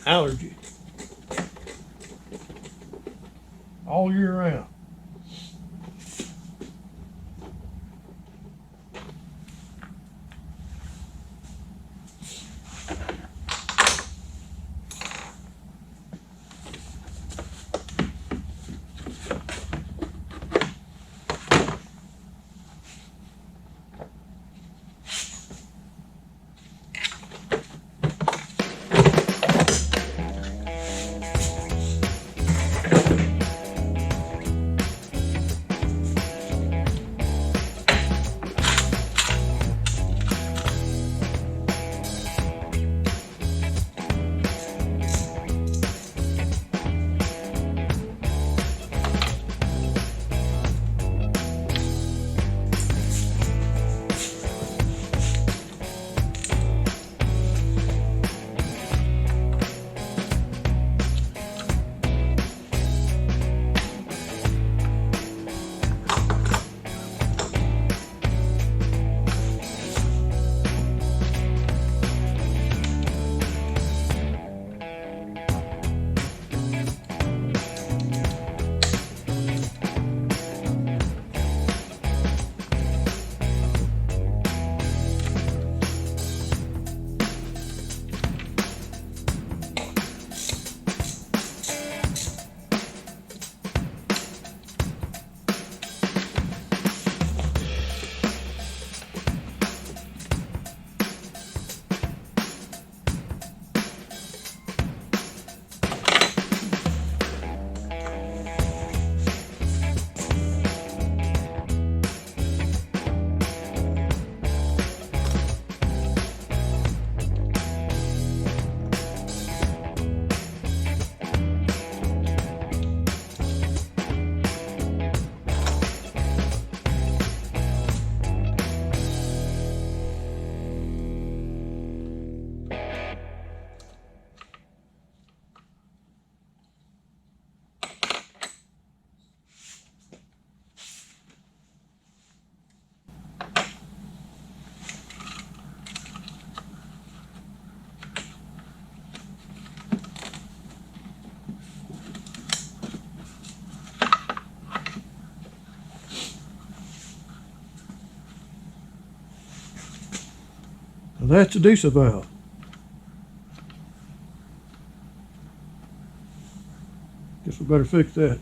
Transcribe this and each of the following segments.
allergy all year round. Now that's the Disa valve. Guess we better fix that.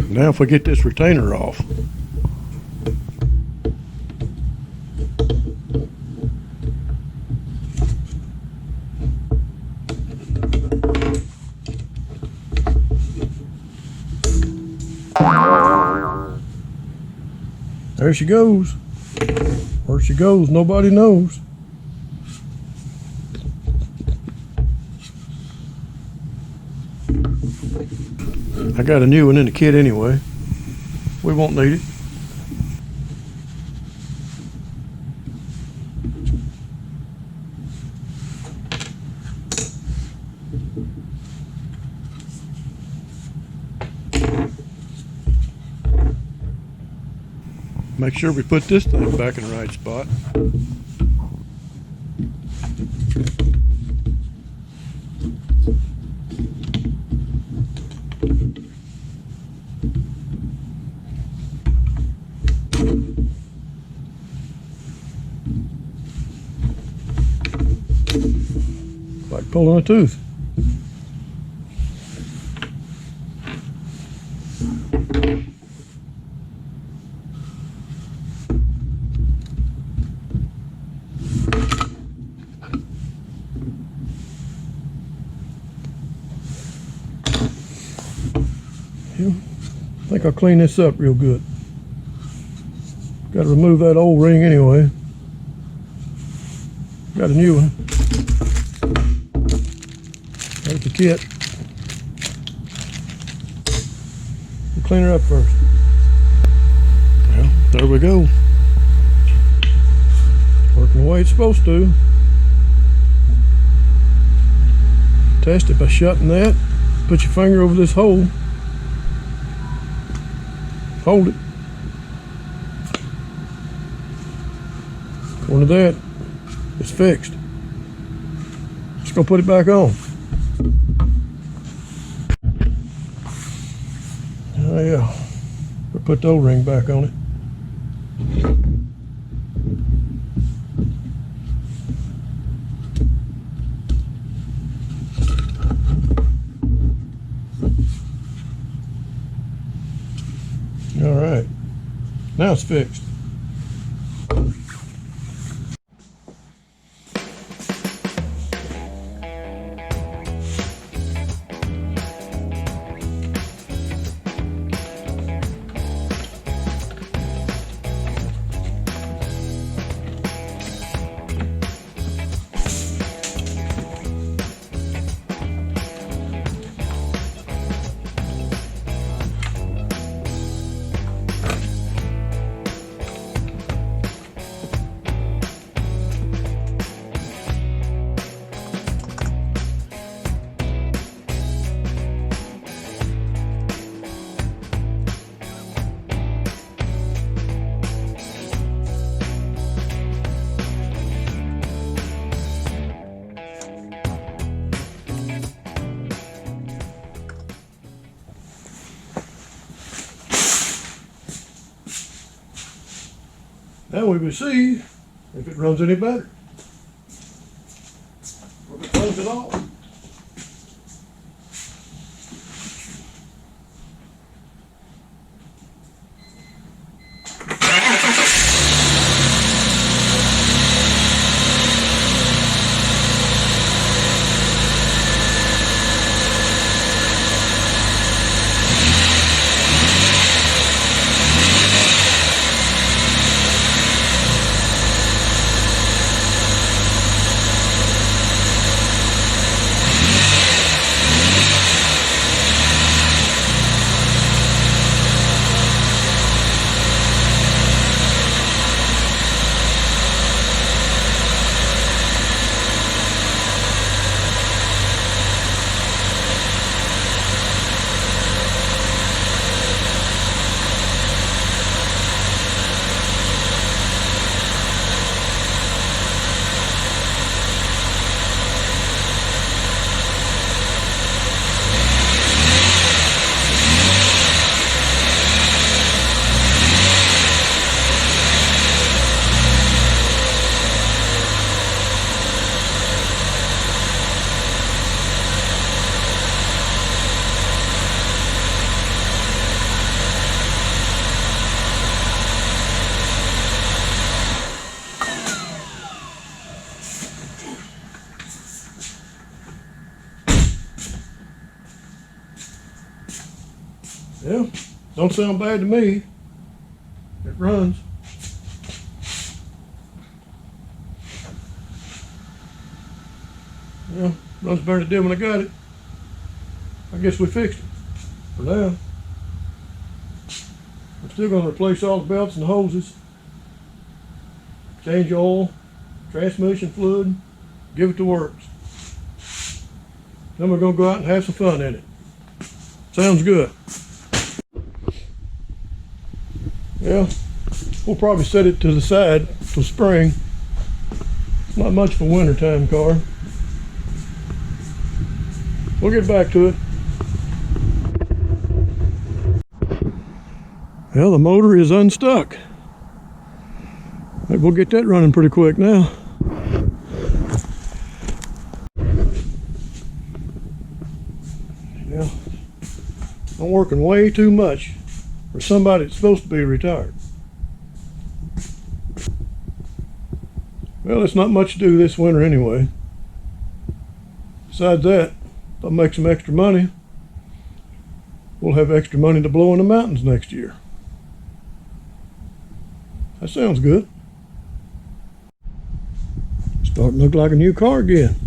Now if we get this retainer off, there she goes. Where she goes, nobody knows. I got a new one in the kit anyway. We won't need it. Make sure we put this thing back in the right spot. Like pulling a tooth. I think I'll clean this up real good. Got to remove that old ring anyway. Got a new one. There's the kit. clean her up first. Well, there we go. Working the way it's supposed to. Test it by shutting that. Put your finger over this hole. Hold it. According to that, it's fixed. Just gonna put it back on. Oh yeah. We'll put the O-ring back on it. All right, now it's fixed. Now we will see if it runs any better. Or if it runs at all. Yeah, don't sound bad to me. It runs. Yeah, runs better than it did when I got it. I guess we fixed it for now. I'm still going to replace all the belts and hoses, change oil, transmission fluid, give it to works. Then we're going to go out and have some fun in it. Sounds good. Yeah, we'll probably set it to the side till spring. It's not much of a wintertime car. We'll get back to it. Well, the motor is unstuck. Maybe we'll get that running pretty quick now. Yeah, I'm working way too much for somebody that's supposed to be retired. Well, it's not much to do this winter anyway. Besides that, if I make some extra money, we'll have extra money to blow in the mountains next year. That sounds good. Starting to look like a new car again.